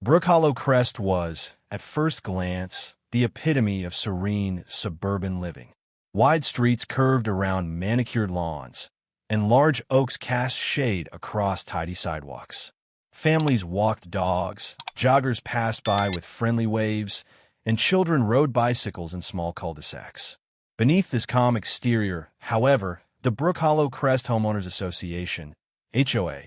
Brook Hollow Crest was, at first glance, the epitome of serene suburban living. Wide streets curved around manicured lawns, and large oaks cast shade across tidy sidewalks. Families walked dogs, joggers passed by with friendly waves, and children rode bicycles in small cul-de-sacs. Beneath this calm exterior, however, the Brook Hollow Crest Homeowners Association, HOA,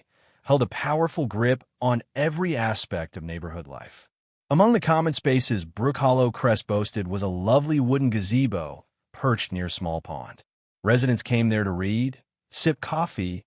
held a powerful grip on every aspect of neighborhood life. Among the common spaces Brook Hollow Crest boasted was a lovely wooden gazebo perched near a small pond. Residents came there to read, sip coffee,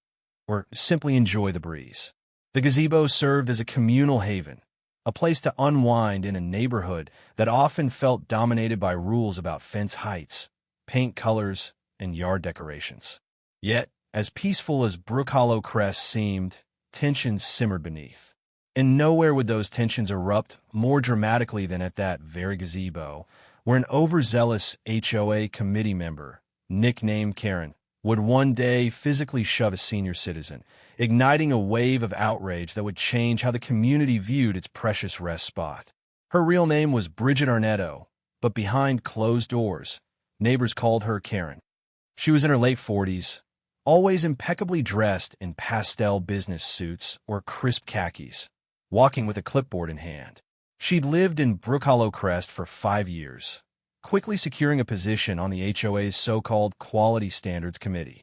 or simply enjoy the breeze. The gazebo served as a communal haven, a place to unwind in a neighborhood that often felt dominated by rules about fence heights, paint colors, and yard decorations. Yet, as peaceful as Brook Hollow Crest seemed, tensions simmered beneath. And nowhere would those tensions erupt more dramatically than at that very gazebo, where an overzealous HOA committee member, nicknamed Karen, would one day physically shove a senior citizen, igniting a wave of outrage that would change how the community viewed its precious rest spot. Her real name was Bridget Arnetto, but behind closed doors, neighbors called her Karen. She was in her late 40s, always impeccably dressed in pastel business suits or crisp khakis, walking with a clipboard in hand. She'd lived in Brook Hollow Crest for 5 years, quickly securing a position on the HOA's so-called Quality Standards Committee.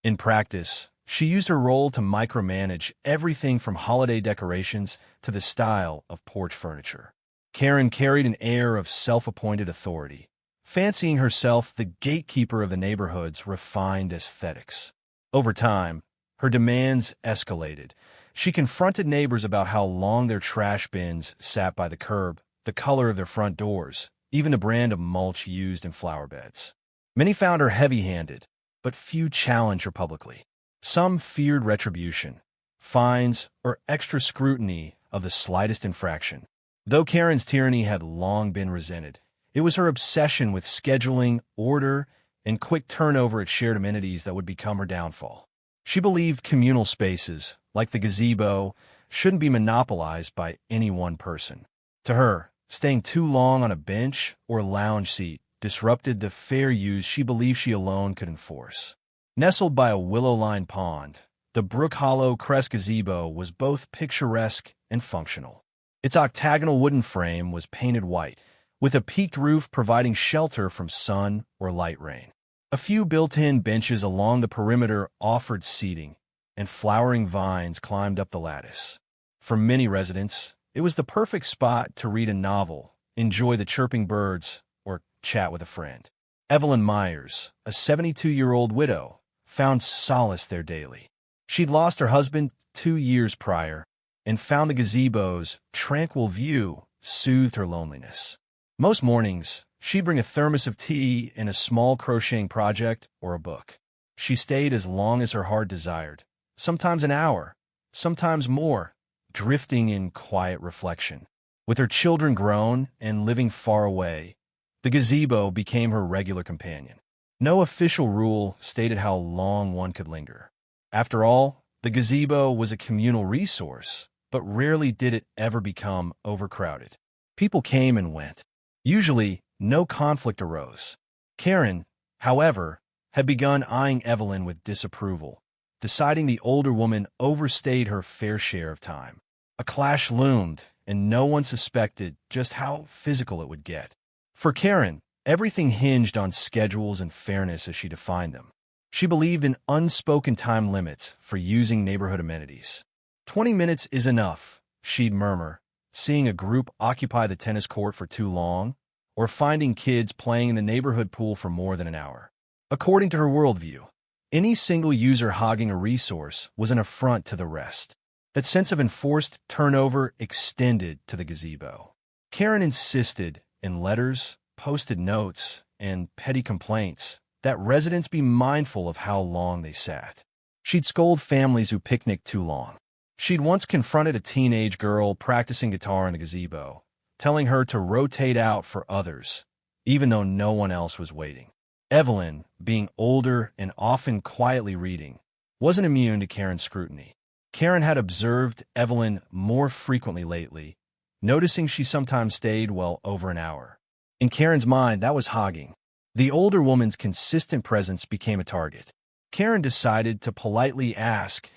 In practice, she used her role to micromanage everything from holiday decorations to the style of porch furniture. Karen carried an air of self-appointed authority, fancying herself the gatekeeper of the neighborhood's refined aesthetics. Over time, her demands escalated. She confronted neighbors about how long their trash bins sat by the curb, the color of their front doors, even the brand of mulch used in flower beds. Many found her heavy-handed, but few challenged her publicly. Some feared retribution, fines, or extra scrutiny of the slightest infraction. Though Karen's tyranny had long been resented, it was her obsession with scheduling, order, and quick turnover at shared amenities that would become her downfall. She believed communal spaces, like the gazebo, shouldn't be monopolized by any one person. To her, staying too long on a bench or lounge seat disrupted the fair use she believed she alone could enforce. Nestled by a willow-lined pond, the Brook Hollow Crest gazebo was both picturesque and functional. Its octagonal wooden frame was painted white, with a peaked roof providing shelter from sun or light rain. A few built-in benches along the perimeter offered seating, and flowering vines climbed up the lattice. For many residents, it was the perfect spot to read a novel, enjoy the chirping birds, or chat with a friend. Evelyn Myers, a 72-year-old widow, found solace there daily. She'd lost her husband 2 years prior and found the gazebo's tranquil view soothed her loneliness. Most mornings, she'd bring a thermos of tea and a small crocheting project or a book. She stayed as long as her heart desired, sometimes an hour, sometimes more, drifting in quiet reflection. With her children grown and living far away, the gazebo became her regular companion. No official rule stated how long one could linger. After all, the gazebo was a communal resource, but rarely did it ever become overcrowded. People came and went. Usually, no conflict arose. Karen, however, had begun eyeing Evelyn with disapproval, deciding the older woman overstayed her fair share of time. A clash loomed, and no one suspected just how physical it would get. For Karen, everything hinged on schedules and fairness as she defined them. She believed in unspoken time limits for using neighborhood amenities. 20 minutes is enough, she'd murmur, seeing a group occupy the tennis court for too long, or finding kids playing in the neighborhood pool for more than an hour. According to her worldview, any single user hogging a resource was an affront to the rest. That sense of enforced turnover extended to the gazebo. Karen insisted, in letters, posted notes, and petty complaints, that residents be mindful of how long they sat. She'd scold families who picnicked too long. She'd once confronted a teenage girl practicing guitar in the gazebo, telling her to rotate out for others, even though no one else was waiting. Evelyn, being older and often quietly reading, wasn't immune to Karen's scrutiny. Karen had observed Evelyn more frequently lately, noticing she sometimes stayed well over an hour. In Karen's mind, that was hogging. The older woman's consistent presence became a target. Karen decided to politely ask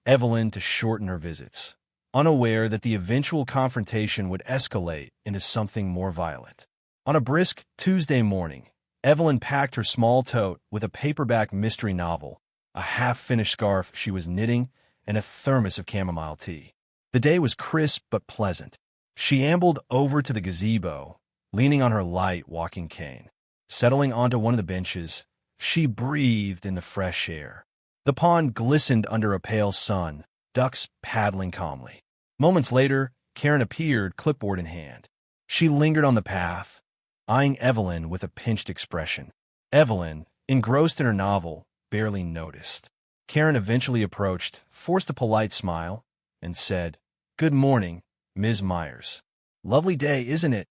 Evelyn to shorten her visits, unaware that the eventual confrontation would escalate into something more violent. On a brisk Tuesday morning, Evelyn packed her small tote with a paperback mystery novel, a half-finished scarf she was knitting, and a thermos of chamomile tea. The day was crisp but pleasant. She ambled over to the gazebo, leaning on her light walking cane. Settling onto one of the benches, she breathed in the fresh air. The pond glistened under a pale sun, ducks paddling calmly. Moments later, Karen appeared, clipboard in hand. She lingered on the path, eyeing Evelyn with a pinched expression. Evelyn, engrossed in her novel, barely noticed. Karen eventually approached, forced a polite smile, and said, "Good morning, Ms. Myers. Lovely day, isn't it?"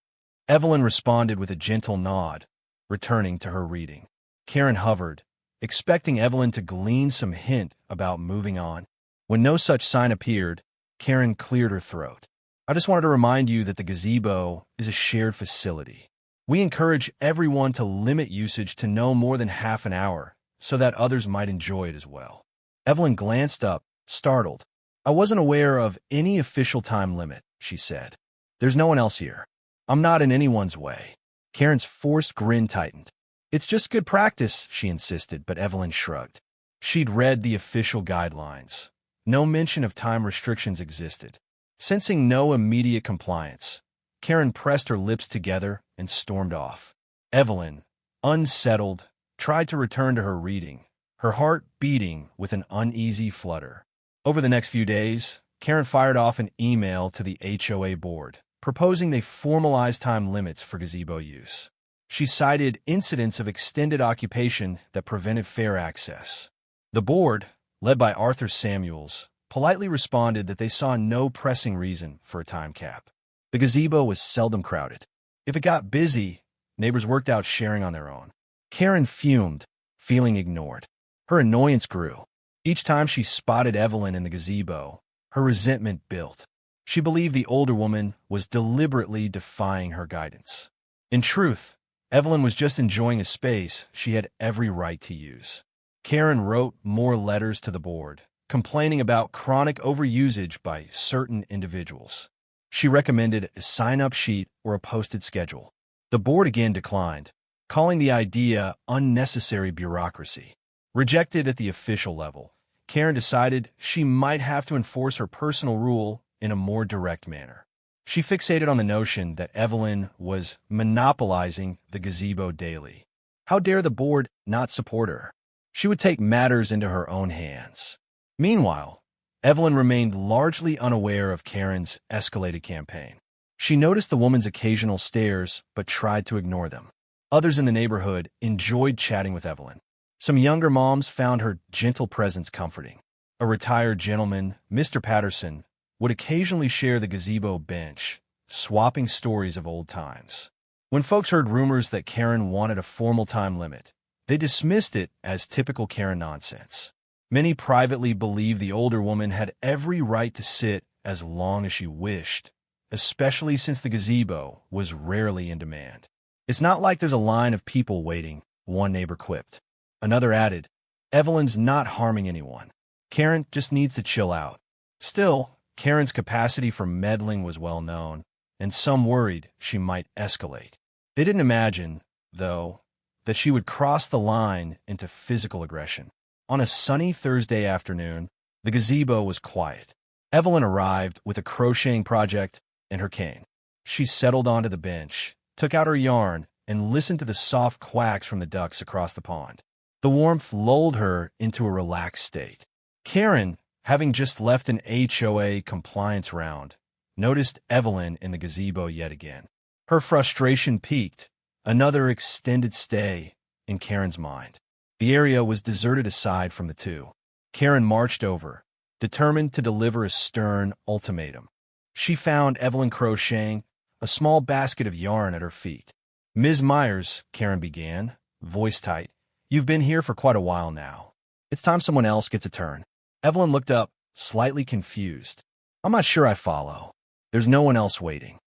Evelyn responded with a gentle nod, returning to her reading. Karen hovered, expecting Evelyn to glean some hint about moving on. When no such sign appeared, Karen cleared her throat. "I just wanted to remind you that the gazebo is a shared facility. We encourage everyone to limit usage to no more than half an hour, so that others might enjoy it as well." Evelyn glanced up, startled. "I wasn't aware of any official time limit," she said. "There's no one else here. I'm not in anyone's way." Karen's forced grin tightened. "It's just good practice," she insisted, but Evelyn shrugged. She'd read the official guidelines. No mention of time restrictions existed. Sensing no immediate compliance, Karen pressed her lips together and stormed off. Evelyn, unsettled, tried to return to her reading, her heart beating with an uneasy flutter. Over the next few days, Karen fired off an email to the HOA board, proposing they formalize time limits for gazebo use. She cited incidents of extended occupation that prevented fair access. The board, led by Arthur Samuels, politely responded that they saw no pressing reason for a time cap. The gazebo was seldom crowded. If it got busy, neighbors worked out sharing on their own. Karen fumed, feeling ignored. Her annoyance grew. Each time she spotted Evelyn in the gazebo, her resentment built. She believed the older woman was deliberately defying her guidance. In truth, Evelyn was just enjoying a space she had every right to use. Karen wrote more letters to the board, complaining about chronic overusage by certain individuals. She recommended a sign-up sheet or a posted schedule. The board again declined, calling the idea unnecessary bureaucracy. Rejected at the official level, Karen decided she might have to enforce her personal rule in a more direct manner. She fixated on the notion that Evelyn was monopolizing the gazebo daily. How dare the board not support her? She would take matters into her own hands. Meanwhile, Evelyn remained largely unaware of Karen's escalated campaign. She noticed the woman's occasional stares but tried to ignore them. Others in the neighborhood enjoyed chatting with Evelyn. Some younger moms found her gentle presence comforting. A retired gentleman, Mr. Patterson, would occasionally share the gazebo bench, swapping stories of old times. When folks heard rumors that Karen wanted a formal time limit, they dismissed it as typical Karen nonsense. Many privately believed the older woman had every right to sit as long as she wished, especially since the gazebo was rarely in demand. "It's not like there's a line of people waiting," one neighbor quipped. Another added, "Evelyn's not harming anyone. Karen just needs to chill out." Still, Karen's capacity for meddling was well known, and some worried she might escalate. They didn't imagine, though, that she would cross the line into physical aggression. On a sunny Thursday afternoon, the gazebo was quiet. Evelyn arrived with a crocheting project and her cane. She settled onto the bench, took out her yarn, and listened to the soft quacks from the ducks across the pond. The warmth lulled her into a relaxed state. Karen, having just left an HOA compliance round, noticed Evelyn in the gazebo yet again. Her frustration peaked, another extended stay in Karen's mind. The area was deserted aside from the two. Karen marched over, determined to deliver a stern ultimatum. She found Evelyn crocheting, a small basket of yarn at her feet. "Ms. Myers," Karen began, voice tight, "you've been here for quite a while now. It's time someone else gets a turn." Evelyn looked up, slightly confused. "I'm not sure I follow. There's no one else waiting."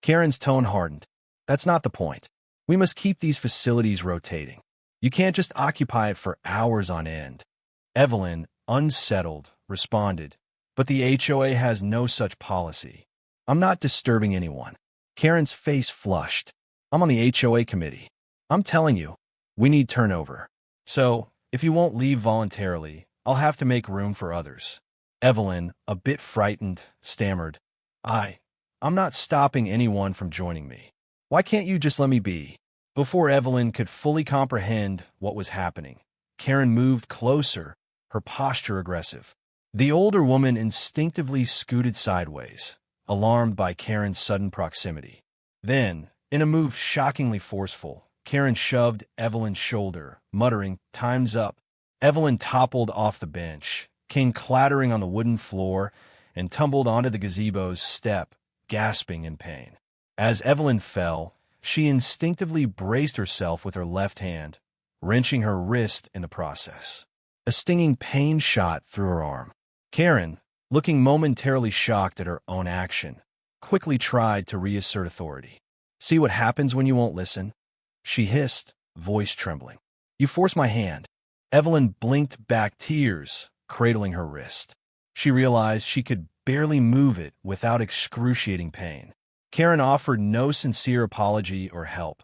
Karen's tone hardened. That's not the point. We must keep these facilities rotating. You can't just occupy it for hours on end. Evelyn, unsettled, responded, but the HOA has no such policy. I'm not disturbing anyone. Karen's face flushed. I'm on the HOA committee. I'm telling you, we need turnover. So, if you won't leave voluntarily, I'll have to make room for others. Evelyn, a bit frightened, stammered, I'm not stopping anyone from joining me. Why can't you just let me be? Before Evelyn could fully comprehend what was happening, Karen moved closer, her posture aggressive. The older woman instinctively scooted sideways, alarmed by Karen's sudden proximity. Then, in a move shockingly forceful, Karen shoved Evelyn's shoulder, muttering, "Time's up." Evelyn toppled off the bench, came clattering on the wooden floor, and tumbled onto the gazebo's step, gasping in pain. As Evelyn fell, she instinctively braced herself with her left hand, wrenching her wrist in the process. A stinging pain shot through her arm. Karen, looking momentarily shocked at her own action, quickly tried to reassert authority. "See what happens when you won't listen?" she hissed, voice trembling. "You forced my hand." Evelyn blinked back, tears cradling her wrist. She realized she could barely move it without excruciating pain. Karen offered no sincere apology or help,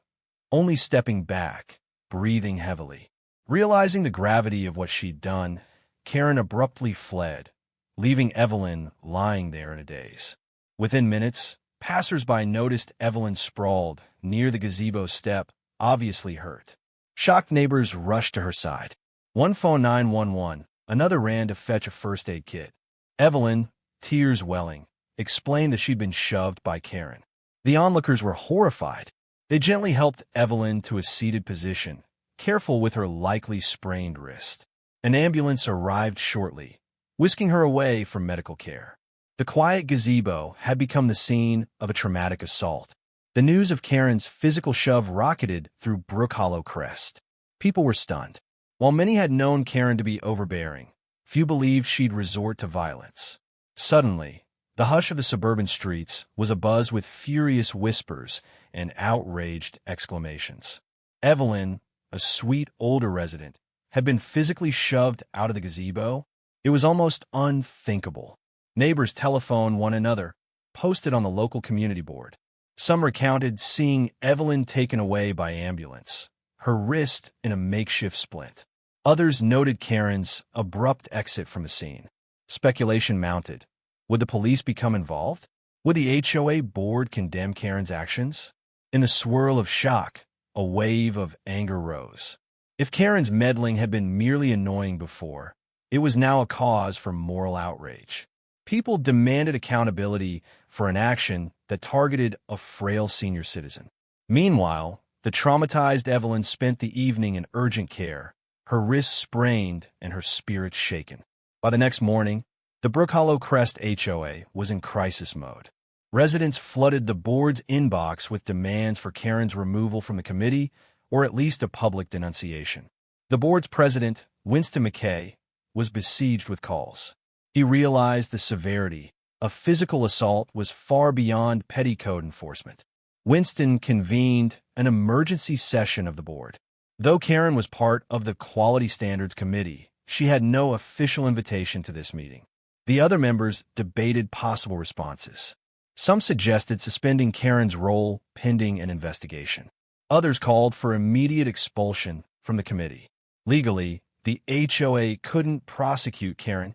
only stepping back, breathing heavily. Realizing the gravity of what she'd done, Karen abruptly fled, leaving Evelyn lying there in a daze. Within minutes, passers-by noticed Evelyn sprawled near the gazebo step, obviously hurt. Shocked neighbors rushed to her side. One phoned 911, another ran to fetch a first aid kit. Evelyn, tears welling, explained that she'd been shoved by Karen. The onlookers were horrified. They gently helped Evelyn to a seated position, careful with her likely sprained wrist. An ambulance arrived shortly, whisking her away from medical care. The quiet gazebo had become the scene of a traumatic assault. The news of Karen's physical shove rocketed through Brook Hollow Crest. People were stunned. While many had known Karen to be overbearing, few believed she'd resort to violence. Suddenly, the hush of the suburban streets was abuzz with furious whispers and outraged exclamations. Evelyn, a sweet older resident, had been physically shoved out of the gazebo. It was almost unthinkable. Neighbors telephoned one another, posted on the local community board. Some recounted seeing Evelyn taken away by ambulance, her wrist in a makeshift splint. Others noted Karen's abrupt exit from the scene. Speculation mounted. Would the police become involved? Would the HOA board condemn Karen's actions? In the swirl of shock, a wave of anger rose. If Karen's meddling had been merely annoying before, it was now a cause for moral outrage. People demanded accountability for an action that targeted a frail senior citizen. Meanwhile, the traumatized Evelyn spent the evening in urgent care, her wrists sprained and her spirits shaken. By the next morning, the Brook Hollow Crest HOA was in crisis mode. Residents flooded the board's inbox with demands for Karen's removal from the committee, or at least a public denunciation. The board's president, Winston McKay, was besieged with calls. He realized the severity of physical assault was far beyond petty code enforcement. Winston convened an emergency session of the board. Though Karen was part of the Quality Standards Committee, she had no official invitation to this meeting. The other members debated possible responses. Some suggested suspending Karen's role pending an investigation. Others called for immediate expulsion from the committee. Legally, the HOA couldn't prosecute Karen.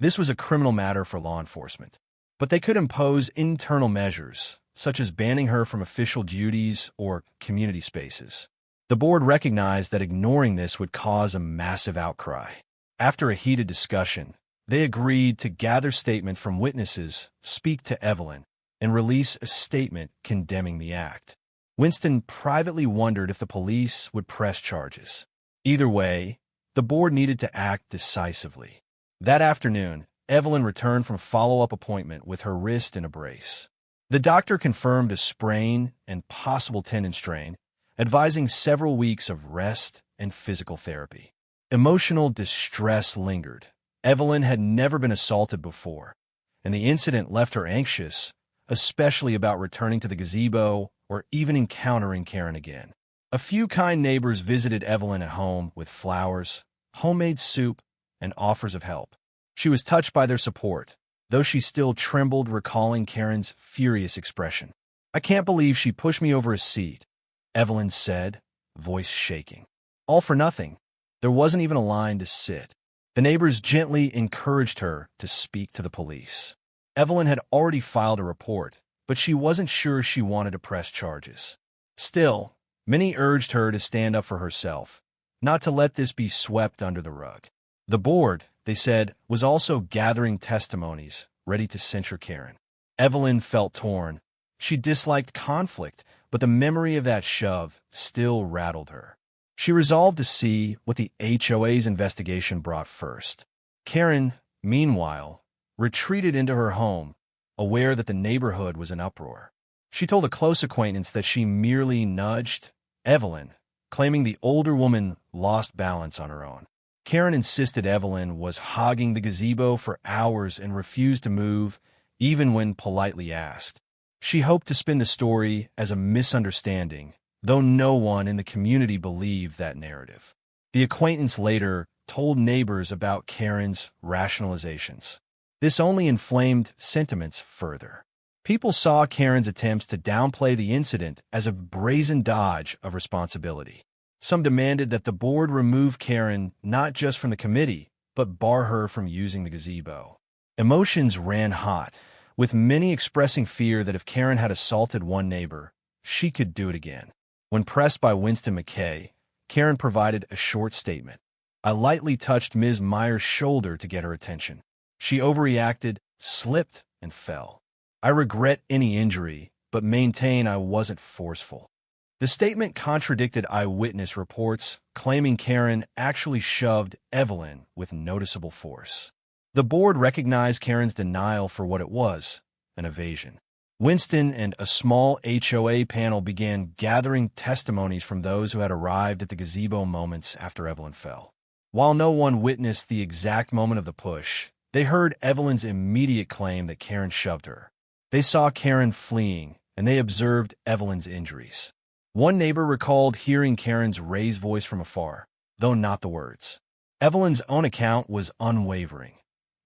This was a criminal matter for law enforcement. But they could impose internal measures, such as banning her from official duties or community spaces. The board recognized that ignoring this would cause a massive outcry. After a heated discussion, they agreed to gather statements from witnesses, speak to Evelyn, and release a statement condemning the act. Winston privately wondered if the police would press charges. Either way, the board needed to act decisively. That afternoon, Evelyn returned from a follow-up appointment with her wrist in a brace. The doctor confirmed a sprain and possible tendon strain, advising several weeks of rest and physical therapy. Emotional distress lingered. Evelyn had never been assaulted before, and the incident left her anxious, especially about returning to the gazebo or even encountering Karen again. A few kind neighbors visited Evelyn at home with flowers, homemade soup, and offers of help. She was touched by their support, though she still trembled recalling Karen's furious expression. "I can't believe she pushed me over a seat," Evelyn said, voice shaking. "All for nothing. There wasn't even a line to sit." The neighbors gently encouraged her to speak to the police. Evelyn had already filed a report, but she wasn't sure she wanted to press charges. Still, many urged her to stand up for herself, not to let this be swept under the rug. The board, they said, was also gathering testimonies, ready to censure Karen. Evelyn felt torn. She disliked conflict, but the memory of that shove still rattled her. She resolved to see what the HOA's investigation brought first. Karen, meanwhile, retreated into her home, aware that the neighborhood was in uproar. She told a close acquaintance that she merely nudged Evelyn, claiming the older woman lost balance on her own. Karen insisted Evelyn was hogging the gazebo for hours and refused to move, even when politely asked. She hoped to spin the story as a misunderstanding, though no one in the community believed that narrative. The acquaintance later told neighbors about Karen's rationalizations. This only inflamed sentiments further. People saw Karen's attempts to downplay the incident as a brazen dodge of responsibility. Some demanded that the board remove Karen not just from the committee, but bar her from using the gazebo. Emotions ran hot, with many expressing fear that if Karen had assaulted one neighbor, she could do it again. When pressed by Winston McKay, Karen provided a short statement. "I lightly touched Ms. Meyer's shoulder to get her attention. She overreacted, slipped, and fell. I regret any injury, but maintain I wasn't forceful." The statement contradicted eyewitness reports, claiming Karen actually shoved Evelyn with noticeable force. The board recognized Karen's denial for what it was, an evasion. Winston and a small HOA panel began gathering testimonies from those who had arrived at the gazebo moments after Evelyn fell. While no one witnessed the exact moment of the push, they heard Evelyn's immediate claim that Karen shoved her. They saw Karen fleeing, and they observed Evelyn's injuries. One neighbor recalled hearing Karen's raised voice from afar, though not the words. Evelyn's own account was unwavering.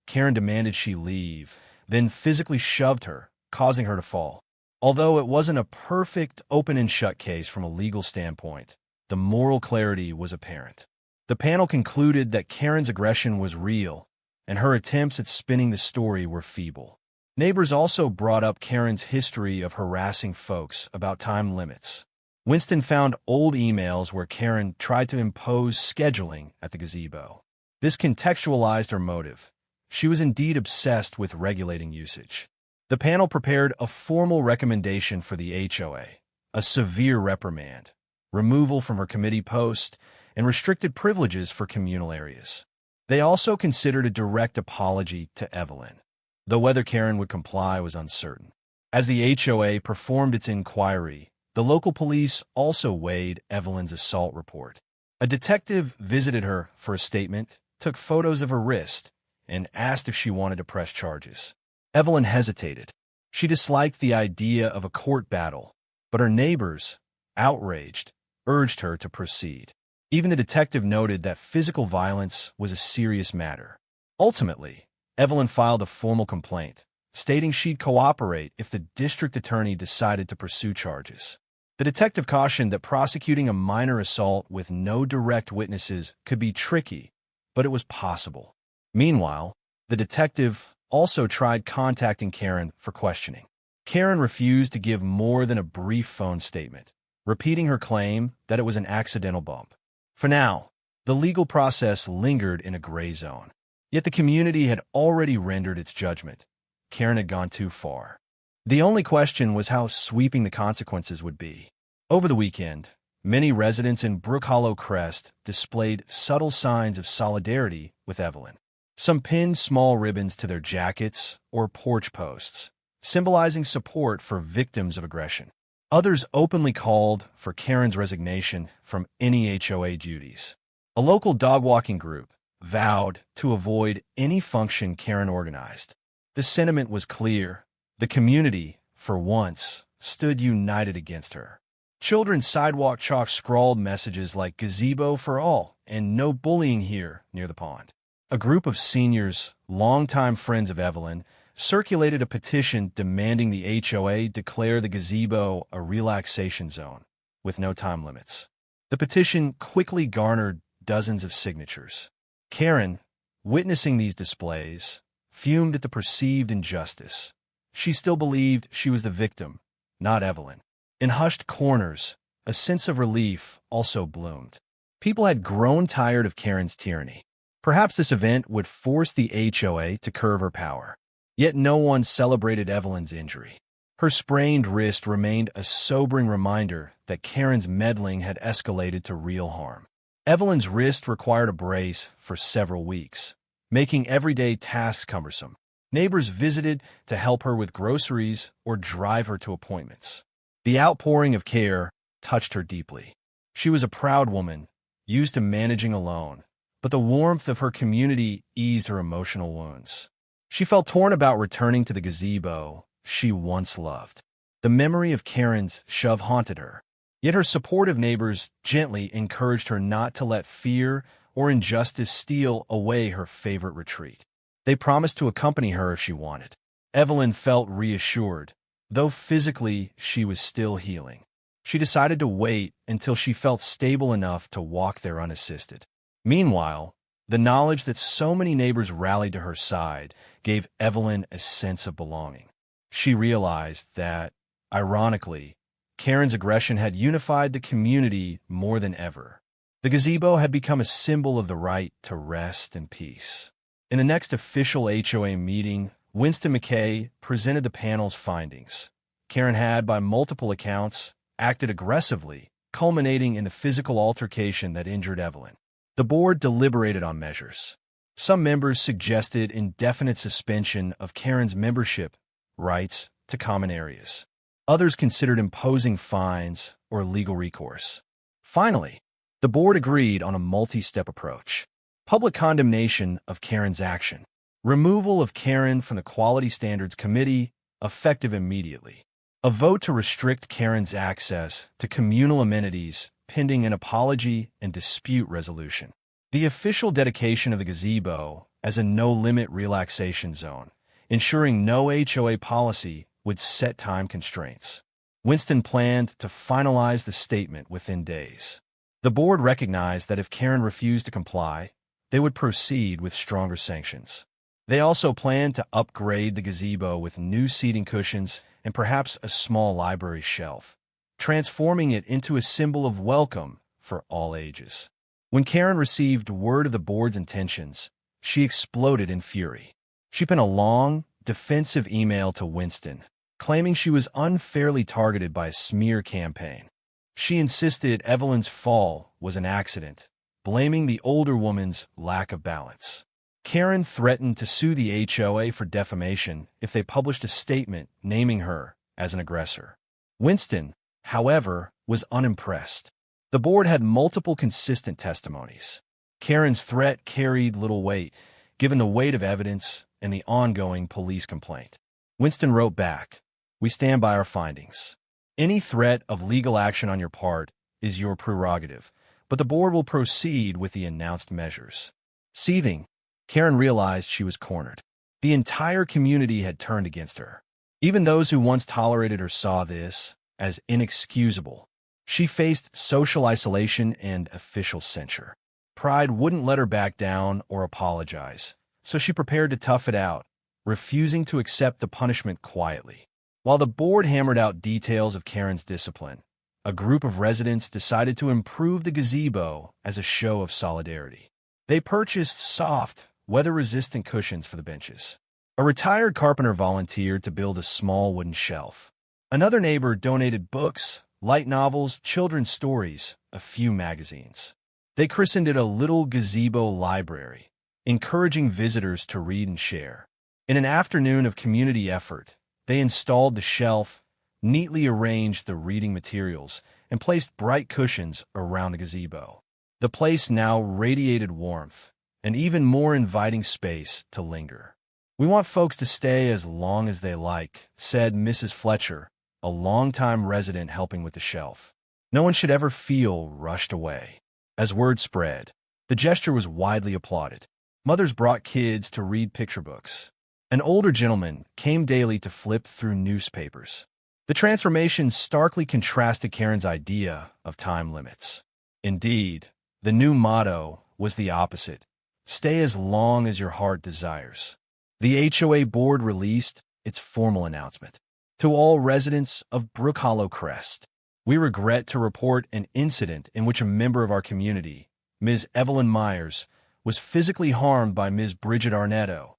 Karen demanded she leave, then physically shoved her, causing her to fall. Although it wasn't a perfect open-and-shut case from a legal standpoint, the moral clarity was apparent. The panel concluded that Karen's aggression was real, and her attempts at spinning the story were feeble. Neighbors also brought up Karen's history of harassing folks about time limits. Winston found old emails where Karen tried to impose scheduling at the gazebo. This contextualized her motive. She was indeed obsessed with regulating usage. The panel prepared a formal recommendation for the HOA, a severe reprimand, removal from her committee post, and restricted privileges for communal areas. They also considered a direct apology to Evelyn, though whether Karen would comply was uncertain. As the HOA performed its inquiry, the local police also weighed Evelyn's assault report. A detective visited her for a statement, took photos of her wrist, and asked if she wanted to press charges. Evelyn hesitated. She disliked the idea of a court battle, but her neighbors, outraged, urged her to proceed. Even the detective noted that physical violence was a serious matter. Ultimately, Evelyn filed a formal complaint, stating she'd cooperate if the district attorney decided to pursue charges. The detective cautioned that prosecuting a minor assault with no direct witnesses could be tricky, but it was possible. Meanwhile, the detective also tried contacting Karen for questioning. Karen refused to give more than a brief phone statement, repeating her claim that it was an accidental bump. For now, the legal process lingered in a gray zone. Yet the community had already rendered its judgment. Karen had gone too far. The only question was how sweeping the consequences would be. Over the weekend, many residents in Brook Hollow Crest displayed subtle signs of solidarity with Evelyn. Some pinned small ribbons to their jackets or porch posts, symbolizing support for victims of aggression. Others openly called for Karen's resignation from any HOA duties. A local dog-walking group vowed to avoid any function Karen organized. The sentiment was clear. The community, for once, stood united against her. Children's sidewalk chalk scrawled messages like "Gazebo for all" and "No bullying here" near the pond. A group of seniors, longtime friends of Evelyn, circulated a petition demanding the HOA declare the gazebo a relaxation zone, with no time limits. The petition quickly garnered dozens of signatures. Karen, witnessing these displays, fumed at the perceived injustice. She still believed she was the victim, not Evelyn. In hushed corners, a sense of relief also bloomed. People had grown tired of Karen's tyranny. Perhaps this event would force the HOA to curb her power. Yet no one celebrated Evelyn's injury. Her sprained wrist remained a sobering reminder that Karen's meddling had escalated to real harm. Evelyn's wrist required a brace for several weeks, making everyday tasks cumbersome. Neighbors visited to help her with groceries or drive her to appointments. The outpouring of care touched her deeply. She was a proud woman, used to managing alone, but the warmth of her community eased her emotional wounds. She felt torn about returning to the gazebo she once loved. The memory of Karen's shove haunted her, yet her supportive neighbors gently encouraged her not to let fear or injustice steal away her favorite retreat. They promised to accompany her if she wanted. Evelyn felt reassured, though physically she was still healing. She decided to wait until she felt stable enough to walk there unassisted. Meanwhile, the knowledge that so many neighbors rallied to her side gave Evelyn a sense of belonging. She realized that, ironically, Karen's aggression had unified the community more than ever. The gazebo had become a symbol of the right to rest and peace. In the next official HOA meeting, Winston McKay presented the panel's findings. Karen had, by multiple accounts, acted aggressively, culminating in the physical altercation that injured Evelyn. The board deliberated on measures. Some members suggested indefinite suspension of Karen's membership rights to common areas. Others considered imposing fines or legal recourse. Finally, the board agreed on a multi-step approach. Public condemnation of Karen's action. Removal of Karen from the Quality Standards Committee, effective immediately. A vote to restrict Karen's access to communal amenities pending an apology and dispute resolution. The official dedication of the gazebo as a no-limit relaxation zone, ensuring no HOA policy would set time constraints. Winston planned to finalize the statement within days. The board recognized that if Karen refused to comply, they would proceed with stronger sanctions. They also planned to upgrade the gazebo with new seating cushions and perhaps a small library shelf, transforming it into a symbol of welcome for all ages. When Karen received word of the board's intentions, she exploded in fury. She penned a long, defensive email to Winston, claiming she was unfairly targeted by a smear campaign. She insisted Evelyn's fall was an accident, blaming the older woman's lack of balance. Karen threatened to sue the HOA for defamation if they published a statement naming her as an aggressor. Winston, however, was unimpressed. The board had multiple consistent testimonies. Karen's threat carried little weight, given the weight of evidence and the ongoing police complaint. Winston wrote back, "We stand by our findings. Any threat of legal action on your part is your prerogative, but the board will proceed with the announced measures." Seething, Karen realized she was cornered. The entire community had turned against her. Even those who once tolerated her saw this as inexcusable. She faced social isolation and official censure. Pride wouldn't let her back down or apologize, so she prepared to tough it out, refusing to accept the punishment quietly. While the board hammered out details of Karen's discipline, a group of residents decided to improve the gazebo as a show of solidarity. They purchased soft, weather-resistant cushions for the benches. A retired carpenter volunteered to build a small wooden shelf. Another neighbor donated books, light novels, children's stories, a few magazines. They christened it a little gazebo library, encouraging visitors to read and share. In an afternoon of community effort, they installed the shelf, neatly arranged the reading materials, and placed bright cushions around the gazebo. The place now radiated warmth, and even more inviting space to linger. We want folks to stay as long as they like, said Mrs. Fletcher, a longtime resident helping with the shelf. No one should ever feel rushed away. As word spread, the gesture was widely applauded. Mothers brought kids to read picture books. An older gentleman came daily to flip through newspapers. The transformation starkly contrasted Karen's idea of time limits. Indeed, the new motto was the opposite: stay as long as your heart desires. The HOA board released its formal announcement. To all residents of Brook Hollow Crest, we regret to report an incident in which a member of our community, Ms. Evelyn Myers, was physically harmed by Ms. Bridget Arnetto,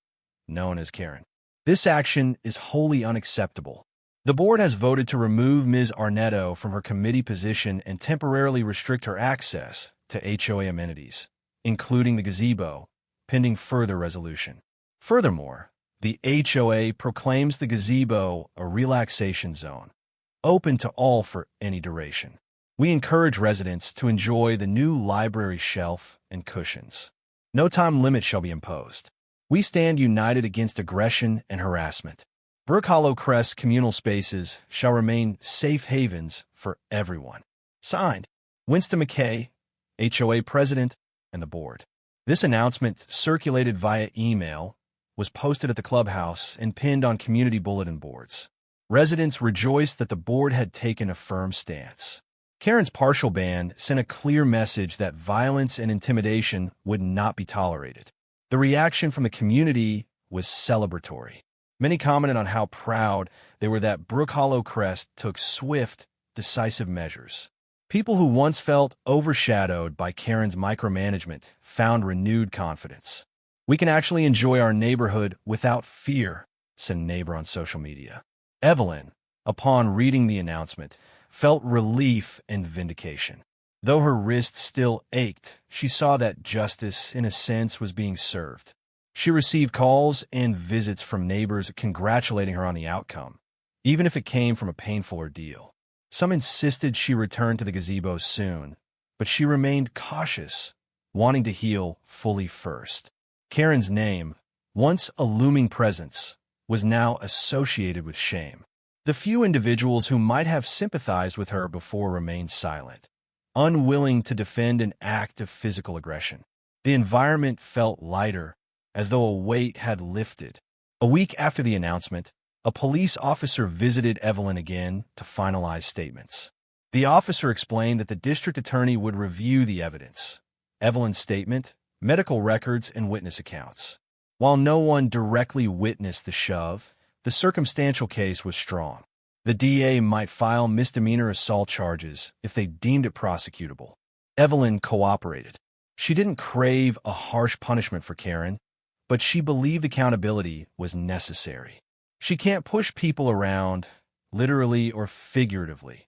known as Karen. This action is wholly unacceptable. The board has voted to remove Ms. Arnetto from her committee position and temporarily restrict her access to HOA amenities, including the gazebo, pending further resolution. Furthermore, the HOA proclaims the gazebo a relaxation zone, open to all for any duration. We encourage residents to enjoy the new library shelf and cushions. No time limit shall be imposed. We stand united against aggression and harassment. Brook Hollow Crest communal spaces shall remain safe havens for everyone. Signed, Winston McKay, HOA President, and the Board. This announcement, circulated via email, was posted at the clubhouse and pinned on community bulletin boards. Residents rejoiced that the board had taken a firm stance. Karen's partial ban sent a clear message that violence and intimidation would not be tolerated. The reaction from the community was celebratory. Many commented on how proud they were that Brook Hollow Crest took swift, decisive measures. People who once felt overshadowed by Karen's micromanagement found renewed confidence. We can actually enjoy our neighborhood without fear, said a neighbor on social media. Evelyn, upon reading the announcement, felt relief and vindication. Though her wrist still ached, she saw that justice, in a sense, was being served. She received calls and visits from neighbors congratulating her on the outcome, even if it came from a painful ordeal. Some insisted she return to the gazebo soon, but she remained cautious, wanting to heal fully first. Karen's name, once a looming presence, was now associated with shame. The few individuals who might have sympathized with her before remained silent, unwilling to defend an act of physical aggression. The environment felt lighter, as though a weight had lifted. A week after the announcement, a police officer visited Evelyn again to finalize statements. The officer explained that the district attorney would review the evidence: Evelyn's statement, medical records, and witness accounts. While no one directly witnessed the shove, the circumstantial case was strong. The DA might file misdemeanor assault charges if they deemed it prosecutable. Evelyn cooperated. She didn't crave a harsh punishment for Karen, but she believed accountability was necessary. She can't push people around, literally or figuratively,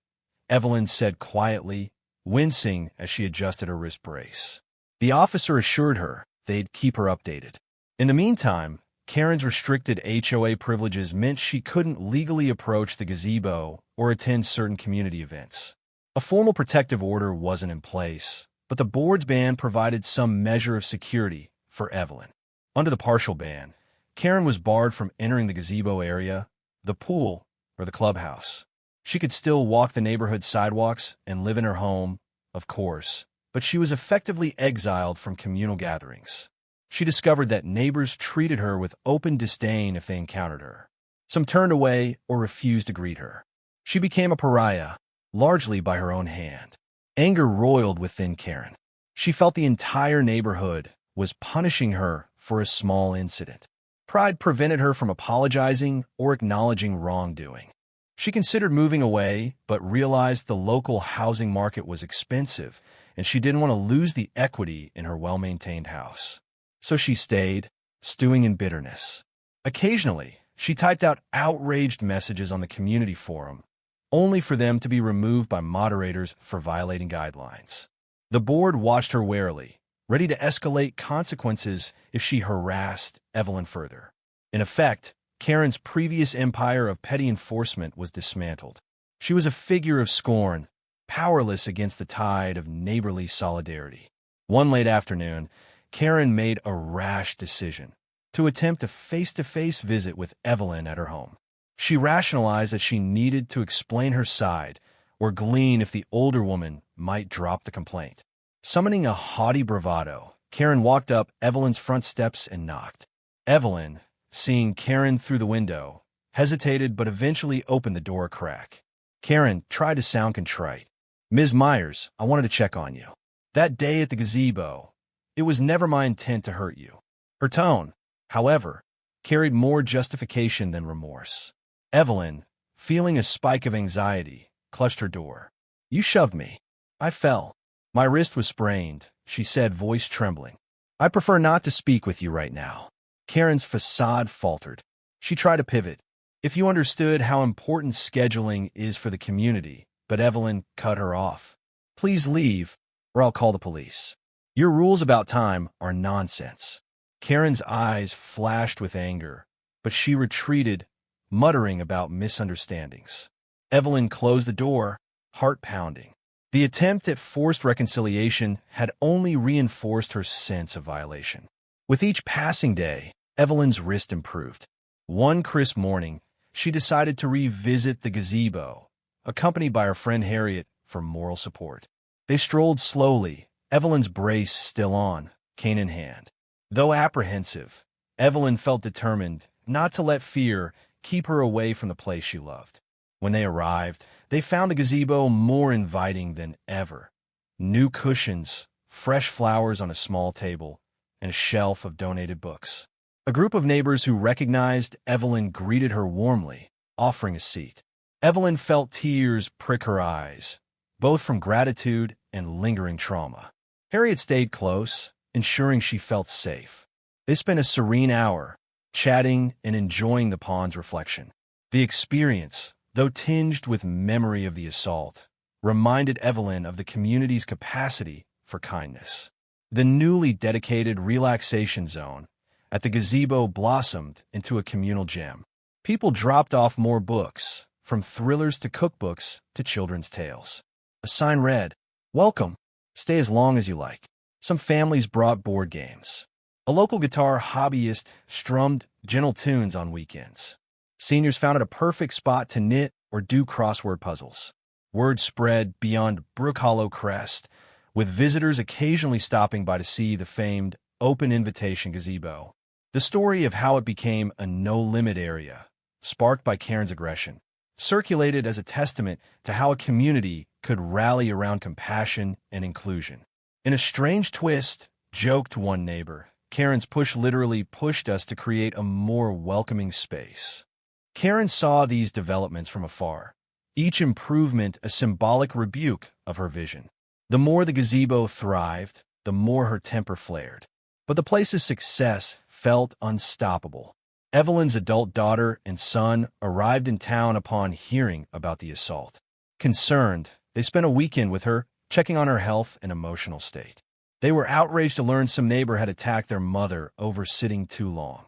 Evelyn said quietly, wincing as she adjusted her wrist brace. The officer assured her they'd keep her updated. In the meantime, Karen's restricted HOA privileges meant she couldn't legally approach the gazebo or attend certain community events. A formal protective order wasn't in place, but the board's ban provided some measure of security for Evelyn. Under the partial ban, Karen was barred from entering the gazebo area, the pool, or the clubhouse. She could still walk the neighborhood sidewalks and live in her home, of course, but she was effectively exiled from communal gatherings. She discovered that neighbors treated her with open disdain if they encountered her. Some turned away or refused to greet her. She became a pariah, largely by her own hand. Anger roiled within Karen. She felt the entire neighborhood was punishing her for a small incident. Pride prevented her from apologizing or acknowledging wrongdoing. She considered moving away, but realized the local housing market was expensive, and she didn't want to lose the equity in her well-maintained house. So she stayed, stewing in bitterness. Occasionally, she typed out outraged messages on the community forum, only for them to be removed by moderators for violating guidelines. The board watched her warily, ready to escalate consequences if she harassed Evelyn further. In effect, Karen's previous empire of petty enforcement was dismantled. She was a figure of scorn, powerless against the tide of neighborly solidarity. One late afternoon, Karen made a rash decision. to attempt a face-to-face visit with Evelyn at her home. She rationalized that she needed to explain her side or glean if the older woman might drop the complaint. Summoning a haughty bravado, Karen walked up Evelyn's front steps and knocked. Evelyn, seeing Karen through the window, hesitated but eventually opened the door a crack. Karen tried to sound contrite. "Ms. Myers, I wanted to check on you. That day at the gazebo, it was never my intent to hurt you." Her tone, however, carried more justification than remorse. Evelyn, feeling a spike of anxiety, clutched her door. "You shoved me. I fell. My wrist was sprained," she said, voice trembling. "I prefer not to speak with you right now." Karen's facade faltered. She tried to pivot. "If you understood how important scheduling is for the community," but Evelyn cut her off. "Please leave, or I'll call the police. Your rules about time are nonsense." Karen's eyes flashed with anger, but she retreated, muttering about misunderstandings. Evelyn closed the door, heart pounding. The attempt at forced reconciliation had only reinforced her sense of violation. With each passing day, Evelyn's wrist improved. One crisp morning, she decided to revisit the gazebo, accompanied by her friend Harriet for moral support. They strolled slowly, Evelyn's brace still on, cane in hand. Though apprehensive, Evelyn felt determined not to let fear keep her away from the place she loved. When they arrived, they found the gazebo more inviting than ever. New cushions, fresh flowers on a small table, and a shelf of donated books. A group of neighbors who recognized Evelyn greeted her warmly, offering a seat. Evelyn felt tears prick her eyes, both from gratitude and lingering trauma. Harriet stayed close, ensuring she felt safe. They spent a serene hour, chatting and enjoying the pond's reflection. The experience, though tinged with memory of the assault, reminded Evelyn of the community's capacity for kindness. The newly dedicated Relaxation Zone at the gazebo blossomed into a communal gem. People dropped off more books, from thrillers to cookbooks to children's tales. A sign read, "Welcome, stay as long as you like." Some families brought board games. A local guitar hobbyist strummed gentle tunes on weekends. Seniors found it a perfect spot to knit or do crossword puzzles. Word spread beyond Brook Hollow Crest, with visitors occasionally stopping by to see the famed open invitation gazebo. The story of how it became a no-limit area, sparked by Karen's aggression, circulated as a testament to how a community could rally around compassion and inclusion. "In a strange twist," joked one neighbor, "Karen's push literally pushed us to create a more welcoming space." Karen saw these developments from afar, each improvement a symbolic rebuke of her vision. The more the gazebo thrived, the more her temper flared. But the place's success felt unstoppable. Evelyn's adult daughter and son arrived in town upon hearing about the assault. Concerned, they spent a weekend with her, checking on her health and emotional state. They were outraged to learn some neighbor had attacked their mother over sitting too long.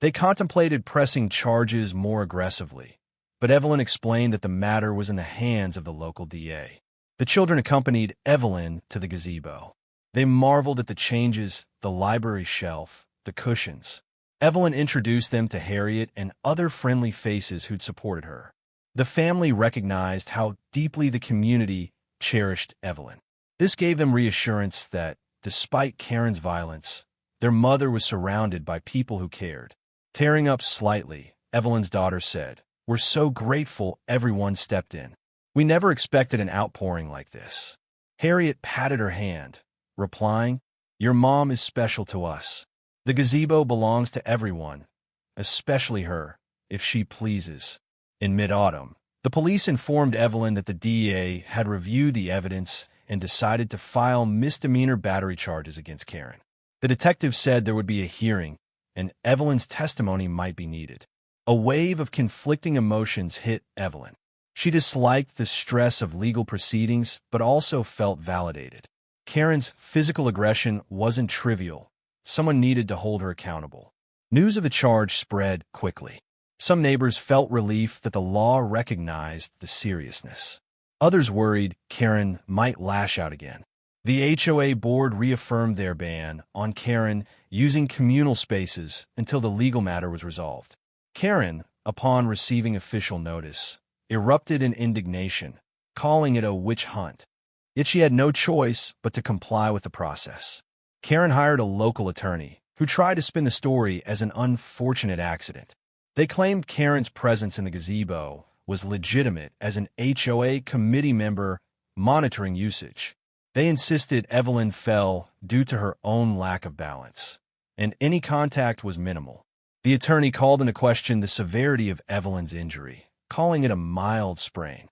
They contemplated pressing charges more aggressively, but Evelyn explained that the matter was in the hands of the local DA. The children accompanied Evelyn to the gazebo. They marveled at the changes, the library shelf, the cushions. Evelyn introduced them to Harriet and other friendly faces who'd supported her. The family recognized how deeply the community cherished Evelyn. This gave them reassurance that, despite Karen's violence, their mother was surrounded by people who cared. Tearing up slightly, Evelyn's daughter said, "We're so grateful everyone stepped in. We never expected an outpouring like this." Harriet patted her hand, replying, "Your mom is special to us. The gazebo belongs to everyone, especially her, if she pleases." In mid-autumn, the police informed Evelyn that the DEA had reviewed the evidence and decided to file misdemeanor battery charges against Karen. The detective said there would be a hearing, and Evelyn's testimony might be needed. A wave of conflicting emotions hit Evelyn. She disliked the stress of legal proceedings, but also felt validated. Karen's physical aggression wasn't trivial. Someone needed to hold her accountable. News of the charge spread quickly. Some neighbors felt relief that the law recognized the seriousness. Others worried Karen might lash out again. The HOA board reaffirmed their ban on Karen using communal spaces until the legal matter was resolved. Karen, upon receiving official notice, erupted in indignation, calling it a witch hunt. Yet she had no choice but to comply with the process. Karen hired a local attorney, who tried to spin the story as an unfortunate accident. They claimed Karen's presence in the gazebo was legitimate as an HOA committee member monitoring usage. They insisted Evelyn fell due to her own lack of balance, and any contact was minimal. The attorney called into question the severity of Evelyn's injury, calling it a mild sprain.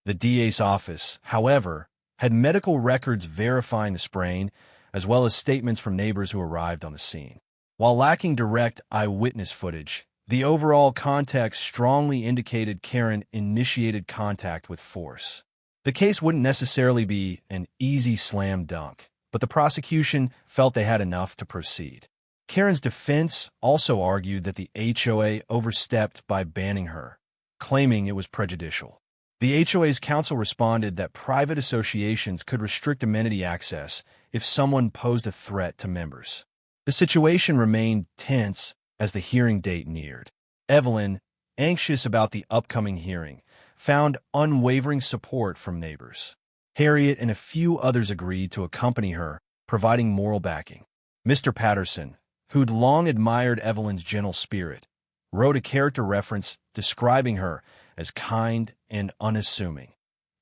The DA's office, however, had medical records verifying the sprain, as well as statements from neighbors who arrived on the scene. While lacking direct eyewitness footage, the overall context strongly indicated Karen initiated contact with force. The case wouldn't necessarily be an easy slam dunk, but the prosecution felt they had enough to proceed. Karen's defense also argued that the HOA overstepped by banning her, claiming it was prejudicial. The HOA's counsel responded that private associations could restrict amenity access if someone posed a threat to members. The situation remained tense as the hearing date neared. Evelyn, anxious about the upcoming hearing, found unwavering support from neighbors. Harriet and a few others agreed to accompany her, providing moral backing. Mr. Patterson, who'd long admired Evelyn's gentle spirit, wrote a character reference describing her as kind and unassuming,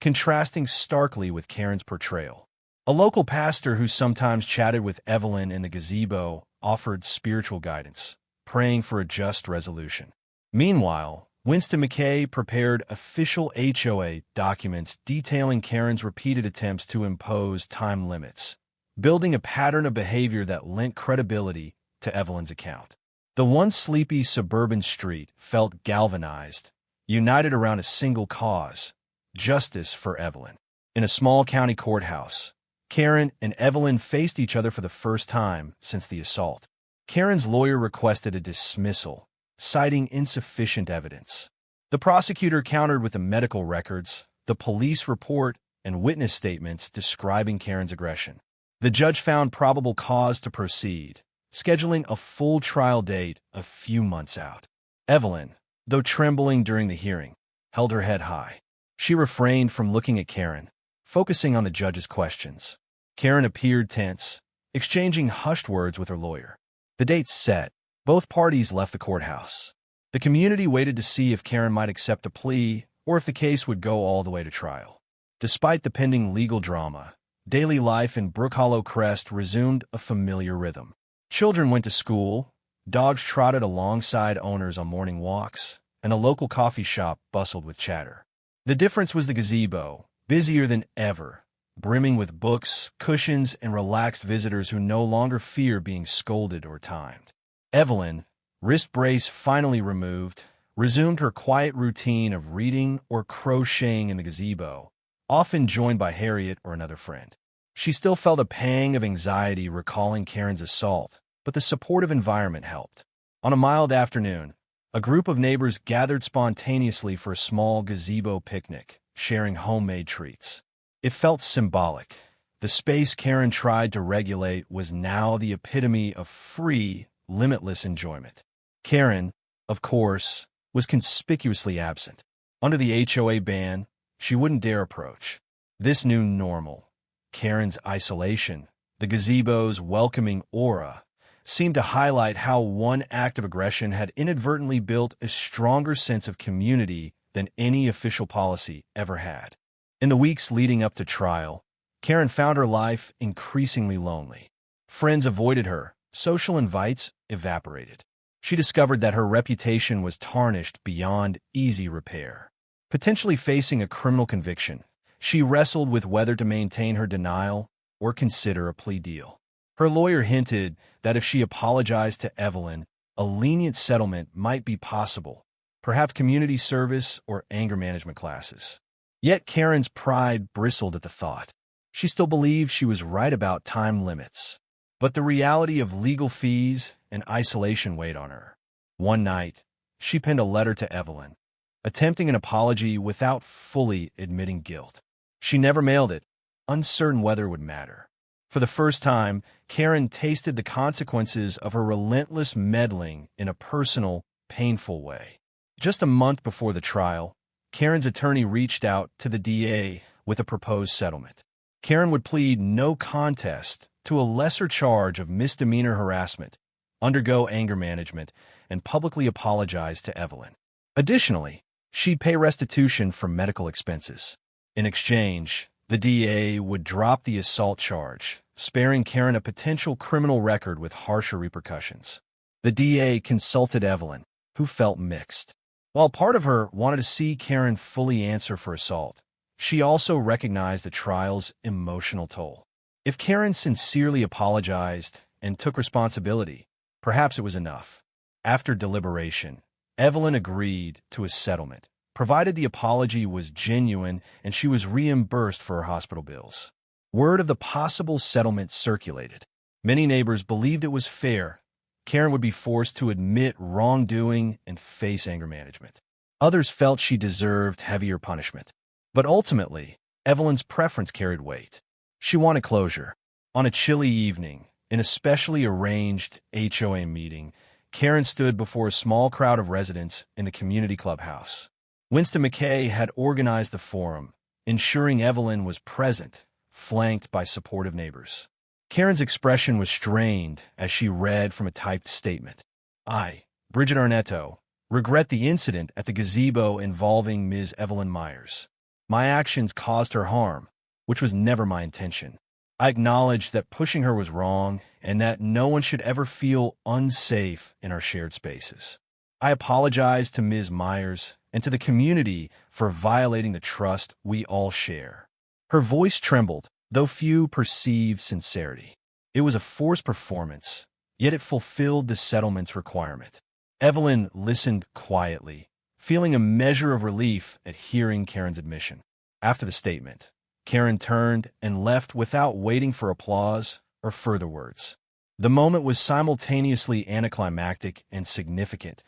contrasting starkly with Karen's portrayal. A local pastor who sometimes chatted with Evelyn in the gazebo offered spiritual guidance, praying for a just resolution. Meanwhile, Winston McKay prepared official HOA documents detailing Karen's repeated attempts to impose time limits, building a pattern of behavior that lent credibility to Evelyn's account. The once sleepy suburban street felt galvanized, united around a single cause: justice for Evelyn. In a small county courthouse, Karen and Evelyn faced each other for the first time since the assault. Karen's lawyer requested a dismissal, citing insufficient evidence. The prosecutor countered with the medical records, the police report, and witness statements describing Karen's aggression. The judge found probable cause to proceed, scheduling a full trial date a few months out. Evelyn, though trembling during the hearing, held her head high. She refrained from looking at Karen, focusing on the judge's questions. Karen appeared tense, exchanging hushed words with her lawyer. The date set, both parties left the courthouse. The community waited to see if Karen might accept a plea or if the case would go all the way to trial. Despite the pending legal drama, daily life in Brook Hollow Crest resumed a familiar rhythm. Children went to school, dogs trotted alongside owners on morning walks, and a local coffee shop bustled with chatter. The difference was the gazebo, busier than ever, brimming with books, cushions, and relaxed visitors who no longer fear being scolded or timed. Evelyn, wrist brace finally removed, resumed her quiet routine of reading or crocheting in the gazebo, often joined by Harriet or another friend. She still felt a pang of anxiety recalling Karen's assault, but the supportive environment helped. On a mild afternoon, a group of neighbors gathered spontaneously for a small gazebo picnic, sharing homemade treats. It felt symbolic. The space Karen tried to regulate was now the epitome of free, limitless enjoyment. Karen, of course, was conspicuously absent. Under the HOA ban, she wouldn't dare approach. This new normal, Karen's isolation, the gazebo's welcoming aura, seemed to highlight how one act of aggression had inadvertently built a stronger sense of community than any official policy ever had. In the weeks leading up to trial, Karen found her life increasingly lonely. Friends avoided her, social invites evaporated. She discovered that her reputation was tarnished beyond easy repair. Potentially facing a criminal conviction, she wrestled with whether to maintain her denial or consider a plea deal. Her lawyer hinted that if she apologized to Evelyn, a lenient settlement might be possible, perhaps community service or anger management classes. Yet Karen's pride bristled at the thought. She still believed she was right about time limits, but the reality of legal fees and isolation weighed on her. One night, she penned a letter to Evelyn, attempting an apology without fully admitting guilt. She never mailed it, uncertain whether it would matter. For the first time, Karen tasted the consequences of her relentless meddling in a personal, painful way. Just a month before the trial, Karen's attorney reached out to the DA with a proposed settlement. Karen would plead no contest to a lesser charge of misdemeanor harassment, undergo anger management, and publicly apologize to Evelyn. Additionally, she'd pay restitution for medical expenses. In exchange, the DA would drop the assault charge, sparing Karen a potential criminal record with harsher repercussions. The DA consulted Evelyn, who felt mixed. While part of her wanted to see Karen fully answer for assault, she also recognized the trial's emotional toll. If Karen sincerely apologized and took responsibility, perhaps it was enough. After deliberation, Evelyn agreed to a settlement, provided the apology was genuine and she was reimbursed for her hospital bills. Word of the possible settlement circulated. Many neighbors believed it was fair. Karen would be forced to admit wrongdoing and face anger management. Others felt she deserved heavier punishment. But ultimately, Evelyn's preference carried weight. She wanted closure. On a chilly evening, in a specially arranged HOA meeting, Karen stood before a small crowd of residents in the community clubhouse. Winston McKay had organized the forum, ensuring Evelyn was present, flanked by supportive neighbors. Karen's expression was strained as she read from a typed statement. I, Bridget Arnetto, regret the incident at the gazebo involving Ms. Evelyn Myers. My actions caused her harm, which was never my intention. I acknowledge that pushing her was wrong and that no one should ever feel unsafe in our shared spaces. I apologize to Ms. Myers and to the community for violating the trust we all share. Her voice trembled, though few perceived sincerity. It was a forced performance, yet it fulfilled the settlement's requirement. Evelyn listened quietly, feeling a measure of relief at hearing Karen's admission. After the statement, Karen turned and left without waiting for applause or further words. The moment was simultaneously anticlimactic and significant,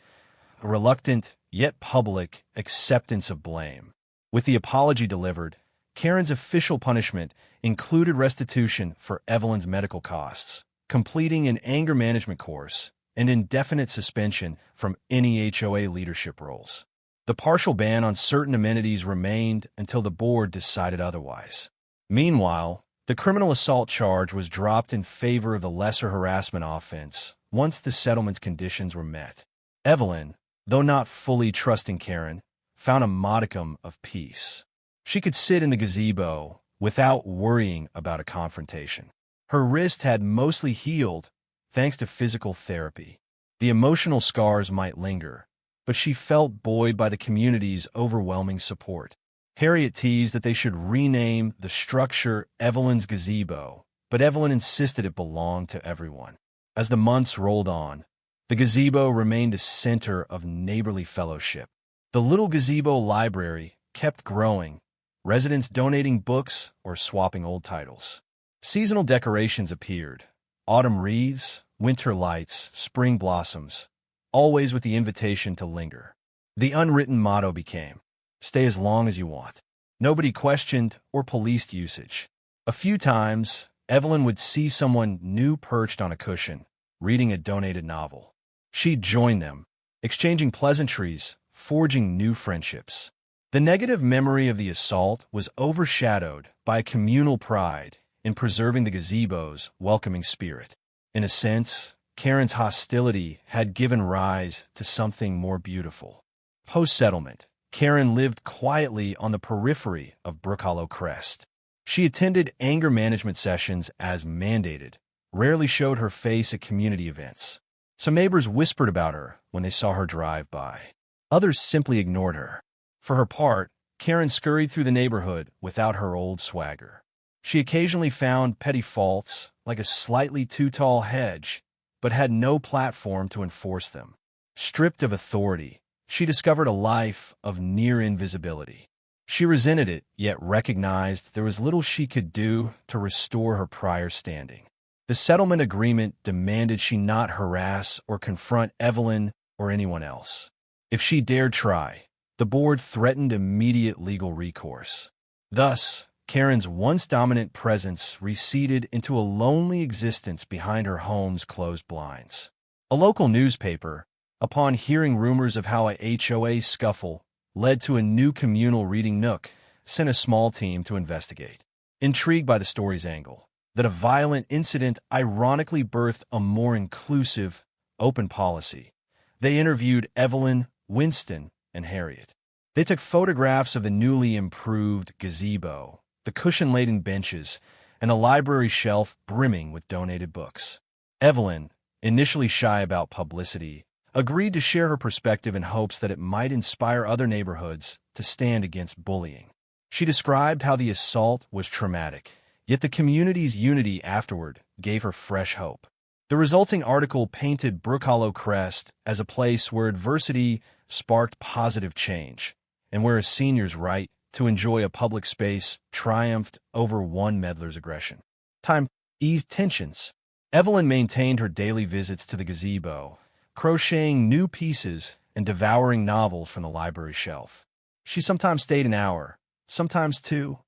a reluctant yet public acceptance of blame. With the apology delivered, Karen's official punishment included restitution for Evelyn's medical costs, completing an anger management course, and indefinite suspension from any HOA leadership roles. The partial ban on certain amenities remained until the board decided otherwise. Meanwhile, the criminal assault charge was dropped in favor of the lesser harassment offense once the settlement's conditions were met. Evelyn, though not fully trusting Karen, found a modicum of peace. She could sit in the gazebo without worrying about a confrontation. Her wrist had mostly healed thanks to physical therapy. The emotional scars might linger, but she felt buoyed by the community's overwhelming support. Harriet teased that they should rename the structure Evelyn's Gazebo, but Evelyn insisted it belonged to everyone. As the months rolled on, the gazebo remained a center of neighborly fellowship. The little gazebo library kept growing, residents donating books or swapping old titles. Seasonal decorations appeared: autumn wreaths, winter lights, spring blossoms, always with the invitation to linger. The unwritten motto became, "Stay as long as you want." Nobody questioned or policed usage. A few times, Evelyn would see someone new perched on a cushion, reading a donated novel. She'd join them, exchanging pleasantries, forging new friendships. The negative memory of the assault was overshadowed by a communal pride in preserving the gazebo's welcoming spirit. In a sense, Karen's hostility had given rise to something more beautiful. Post-settlement, Karen lived quietly on the periphery of Brook Hollow Crest. She attended anger management sessions as mandated, rarely showed her face at community events. Some neighbors whispered about her when they saw her drive by. Others simply ignored her. For her part, Karen scurried through the neighborhood without her old swagger. She occasionally found petty faults, like a slightly too tall hedge, but had no platform to enforce them. Stripped of authority, she discovered a life of near invisibility. She resented it, yet recognized there was little she could do to restore her prior standing. The settlement agreement demanded she not harass or confront Evelyn or anyone else. If she dared try, the board threatened immediate legal recourse. Thus, Karen's once dominant presence receded into a lonely existence behind her home's closed blinds. A local newspaper, upon hearing rumors of how a HOA scuffle led to a new communal reading nook, sent a small team to investigate. Intrigued by the story's angle, that a violent incident ironically birthed a more inclusive, open policy, they interviewed Evelyn, Winston, and Harriet. They took photographs of the newly improved gazebo, the cushion-laden benches, and a library shelf brimming with donated books. Evelyn, initially shy about publicity, agreed to share her perspective in hopes that it might inspire other neighborhoods to stand against bullying. She described how the assault was traumatic, yet the community's unity afterward gave her fresh hope. The resulting article painted Brook Hollow Crest as a place where adversity sparked positive change, and where a senior's right to enjoy a public space triumphed over one meddler's aggression. Time eased tensions. Evelyn maintained her daily visits to the gazebo, crocheting new pieces and devouring novels from the library shelf. She sometimes stayed an hour, sometimes two.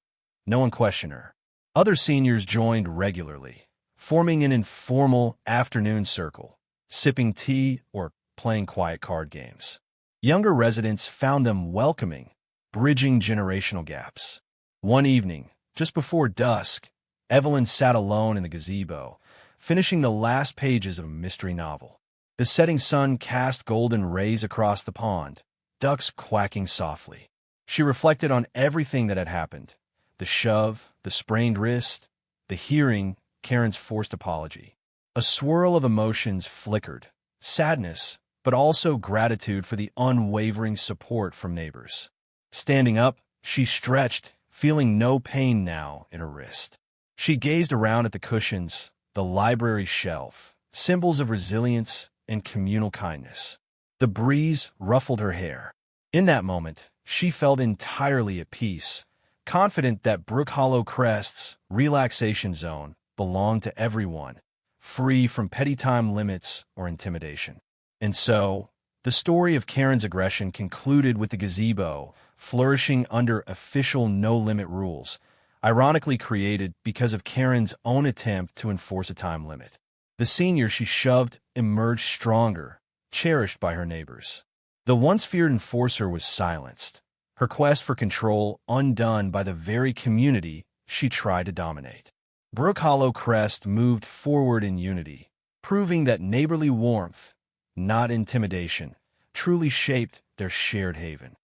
No one questioned her. Other seniors joined regularly, forming an informal afternoon circle, sipping tea or playing quiet card games. Younger residents found them welcoming, bridging generational gaps. One evening, just before dusk, Evelyn sat alone in the gazebo, finishing the last pages of a mystery novel. The setting sun cast golden rays across the pond, ducks quacking softly. She reflected on everything that had happened: the shove, the sprained wrist, the hearing, Karen's forced apology. A swirl of emotions flickered: sadness, but also gratitude for the unwavering support from neighbors. Standing up, she stretched, feeling no pain now in her wrist. She gazed around at the cushions, the library shelf, symbols of resilience and communal kindness. The breeze ruffled her hair. In that moment, she felt entirely at peace, confident that Brook Hollow Crest's relaxation zone belonged to everyone, free from petty time limits or intimidation. And so, the story of Karen's aggression concluded with the gazebo flourishing under official no-limit rules, ironically created because of Karen's own attempt to enforce a time limit. The senior she shoved emerged stronger, cherished by her neighbors. The once feared enforcer was silenced, her quest for control undone by the very community she tried to dominate. Brook Hollow Crest moved forward in unity, proving that neighborly warmth, not intimidation, truly shaped their shared haven.